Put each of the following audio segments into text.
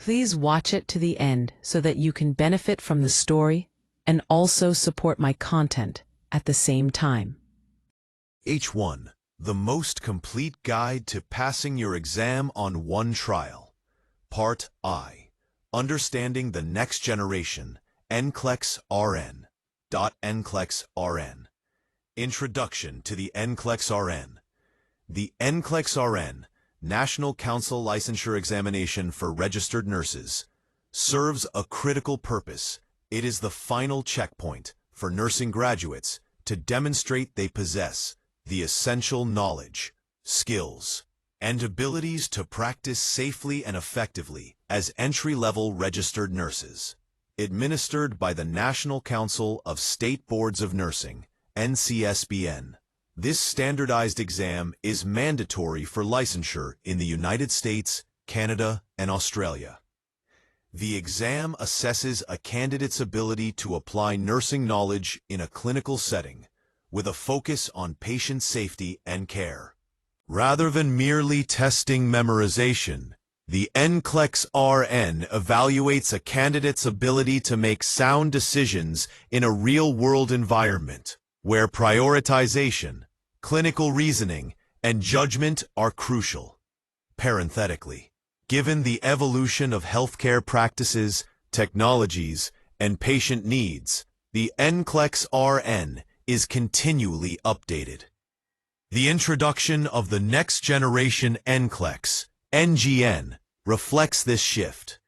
Please watch it to the end so that you can benefit from the story and also support my content at the same time. H1. The most complete guide to passing your exam on one trial. Part I. Understanding the next generation, NCLEX RN. NCLEX RN. Introduction to the NCLEX RN. The NCLEX RN, National Council Licensure Examination for Registered Nurses, serves a critical purpose. It is the final checkpoint for nursing graduates to demonstrate they possess the essential knowledge, skills, and abilities to practice safely and effectively as entry-level registered nurses. Administered by the National Council of State Boards of Nursing, NCSBN. This standardized exam is mandatory for licensure in the United States, Canada, and Australia. The exam assesses a candidate's ability to apply nursing knowledge in a clinical setting, with a focus on patient safety and care. Rather than merely testing memorization, the NCLEX RN evaluates a candidate's ability to make sound decisions in a real-world environment, where prioritization, clinical reasoning, and judgment are crucial. Parenthetically, given the evolution of healthcare practices, technologies, and patient needs, the NCLEX RN is continually updated. The introduction of the next generation NCLEX, NGN, reflects this shift,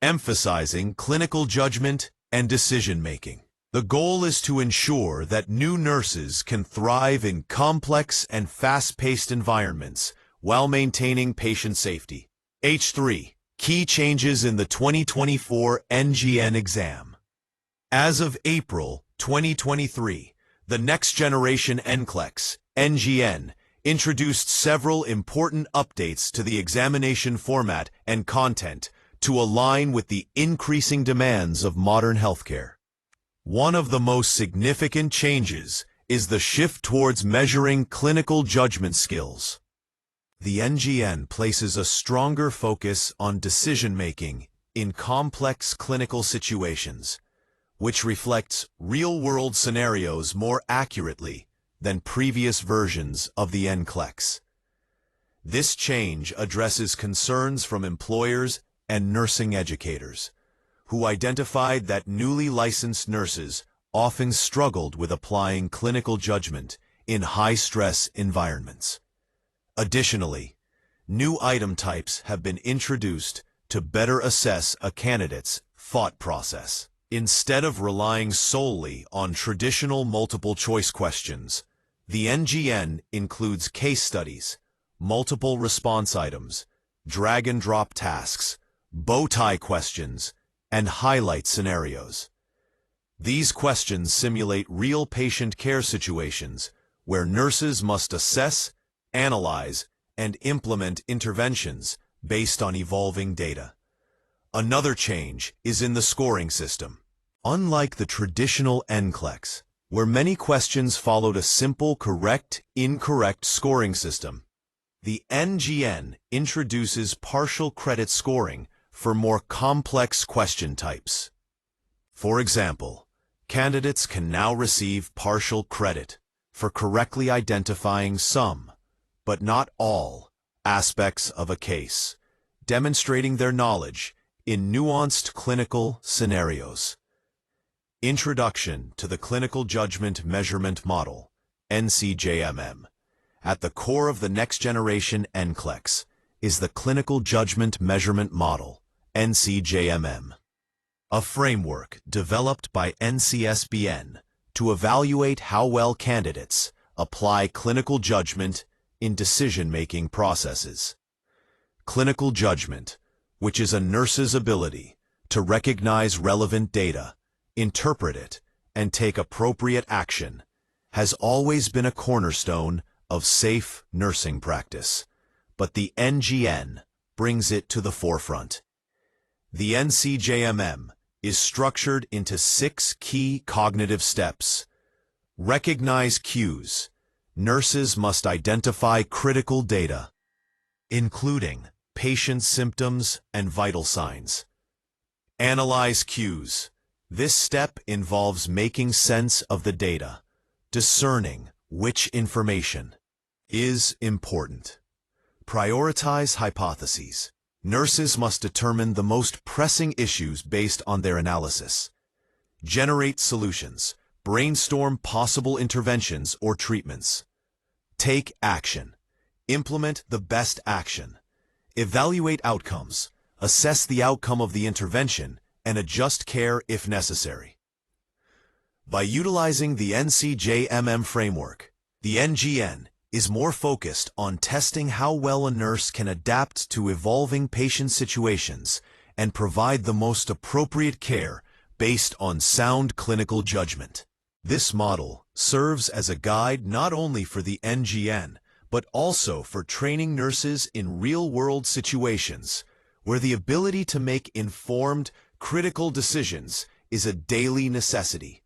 emphasizing clinical judgment and decision-making. The goal is to ensure that new nurses can thrive in complex and fast-paced environments while maintaining patient safety. H3. Key changes in the 2024 NGN exam. As of April 2023, the next generation NCLEX, NGN, introduced several important updates to the examination format and content to align with the increasing demands of modern healthcare. One of the most significant changes is the shift towards measuring clinical judgment skills. The NGN places a stronger focus on decision-making in complex clinical situations, which reflects real-world scenarios more accurately than previous versions of the NCLEX. This change addresses concerns from employers and nursing educators, who identified that newly licensed nurses often struggled with applying clinical judgment in high-stress environments. Additionally, new item types have been introduced to better assess a candidate's thought process. Instead of relying solely on traditional multiple-choice questions, the NGN includes case studies, multiple response items, drag-and-drop tasks, bow-tie questions, and highlight scenarios. These questions simulate real patient care situations where nurses must assess, analyze, and implement interventions based on evolving data. Another change is in the scoring system. Unlike the traditional NCLEX, where many questions followed a simple correct-incorrect scoring system, the NGN introduces partial credit scoring for more complex question types. For example, candidates can now receive partial credit for correctly identifying some, but not all, aspects of a case, demonstrating their knowledge in nuanced clinical scenarios. Introduction to the Clinical Judgment Measurement Model, NCJMM. At the core of the next generation NCLEX is the Clinical Judgment Measurement Model, NCJMM, a framework developed by NCSBN to evaluate how well candidates apply clinical judgment in decision-making processes. Clinical judgment, which is a nurse's ability to recognize relevant data, interpret it, and take appropriate action, has always been a cornerstone of safe nursing practice, but the NGN brings it to the forefront. The NCJMM is structured into 6 key cognitive steps. Recognize cues. Nurses must identify critical data, including patient symptoms and vital signs. Analyze cues. This step involves making sense of the data, discerning which information is important. Prioritize hypotheses. Nurses must determine the most pressing issues based on their analysis. Generate solutions. Brainstorm possible interventions or treatments. Take action. Implement the best action. Evaluate outcomes. Assess the outcome of the intervention and adjust care if necessary. By utilizing the NCJMM framework, the NGN is more focused on testing how well a nurse can adapt to evolving patient situations and provide the most appropriate care based on sound clinical judgment. This model serves as a guide not only for the NGN, but also for training nurses in real-world situations, where the ability to make informed, critical decisions is a daily necessity.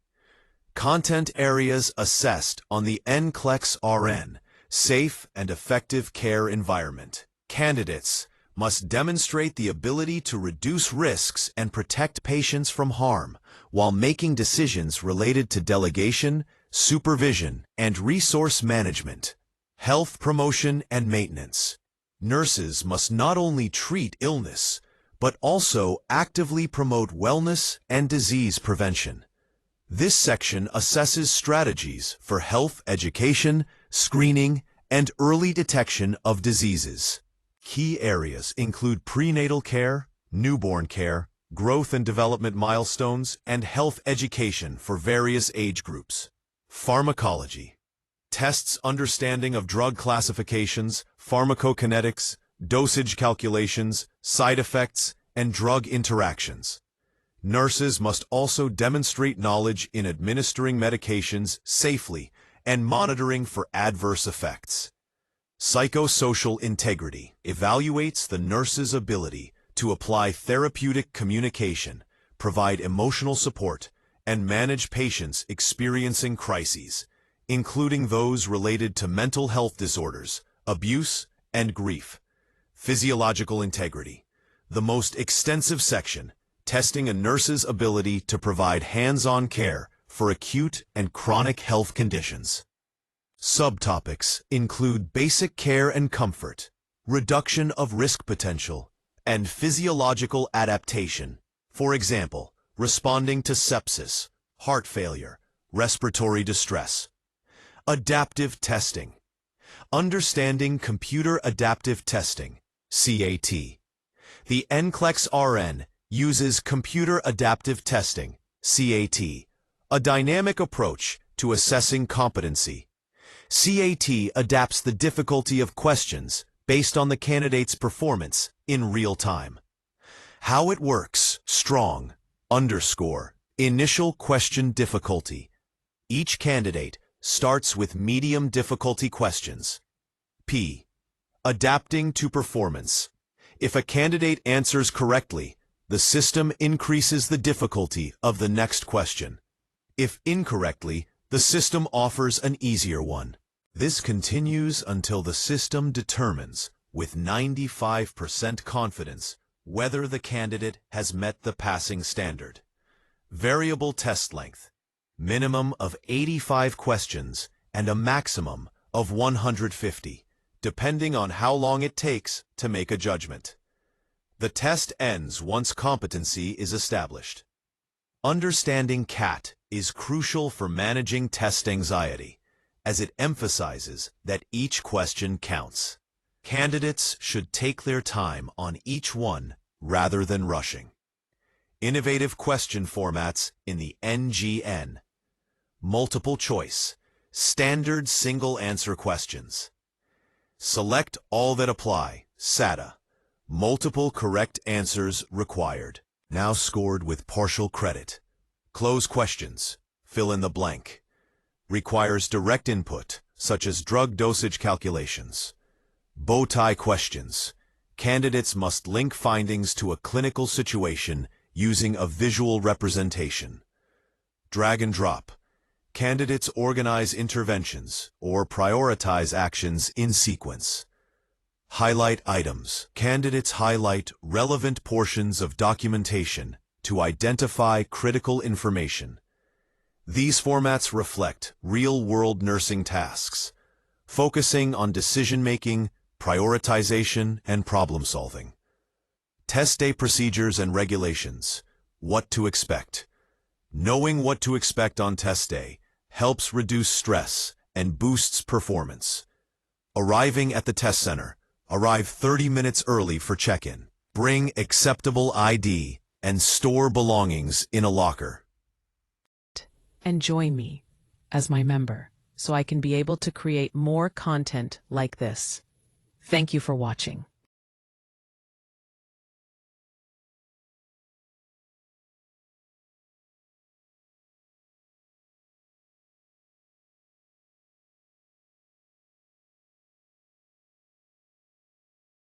Content areas assessed on the NCLEX RN, Safe and Effective Care Environment. Candidates must demonstrate the ability to reduce risks and protect patients from harm while making decisions related to delegation, supervision, and resource management. Health promotion and maintenance. Nurses must not only treat illness, but also actively promote wellness and disease prevention. This section assesses strategies for health education, screening, and early detection of diseases. Key areas include prenatal care, newborn care, growth and development milestones, and health education for various age groups. Pharmacology. Tests understanding of drug classifications, pharmacokinetics, dosage calculations, side effects, and drug interactions. Nurses must also demonstrate knowledge in administering medications safely and monitoring for adverse effects. Psychosocial integrity evaluates the nurse's ability to apply therapeutic communication, provide emotional support, and manage patients experiencing crises, including those related to mental health disorders, abuse, and grief. Physiological integrity, the most extensive section, testing a nurse's ability to provide hands-on care for acute and chronic health conditions. Subtopics include basic care and comfort, reduction of risk potential, and physiological adaptation. For example, responding to sepsis, heart failure, respiratory distress. Adaptive testing. Understanding computer adaptive testing, CAT. The NCLEX RN uses computer adaptive testing, CAT, a dynamic approach to assessing competency. CAT adapts the difficulty of questions based on the candidate's performance in real time. How it works: strong, underscore, initial question difficulty. Each candidate starts with medium difficulty questions. P. Adapting to performance. If a candidate answers correctly, the system increases the difficulty of the next question. If incorrectly, the system offers an easier one. This continues until the system determines, with 95% confidence, whether the candidate has met the passing standard. Variable test length. Minimum of 85 questions and a maximum of 150, depending on how long it takes to make a judgment. The test ends once competency is established. Understanding CAT is crucial for managing test anxiety, as it emphasizes that each question counts. Candidates should take their time on each one rather than rushing. Innovative question formats in the NGN. Multiple choice, standard single answer questions. Select all that apply, SATA. Multiple correct answers required. Now scored with partial credit. Close questions, fill in the blank. Requires direct input, such as drug dosage calculations. Bow tie questions. Candidates must link findings to a clinical situation using a visual representation. Drag and drop. Candidates organize interventions or prioritize actions in sequence. Highlight items. Candidates highlight relevant portions of documentation to identify critical information. These formats reflect real-world nursing tasks, focusing on decision-making, prioritization, and problem-solving. Test day procedures and regulations. What to expect. Knowing what to expect on test day helps reduce stress and boosts performance. Arriving at the test center. Arrive 30 minutes early for check-in. Bring acceptable ID and store belongings in a locker. And join me as my member so I can be able to create more content like this. Thank you for watching.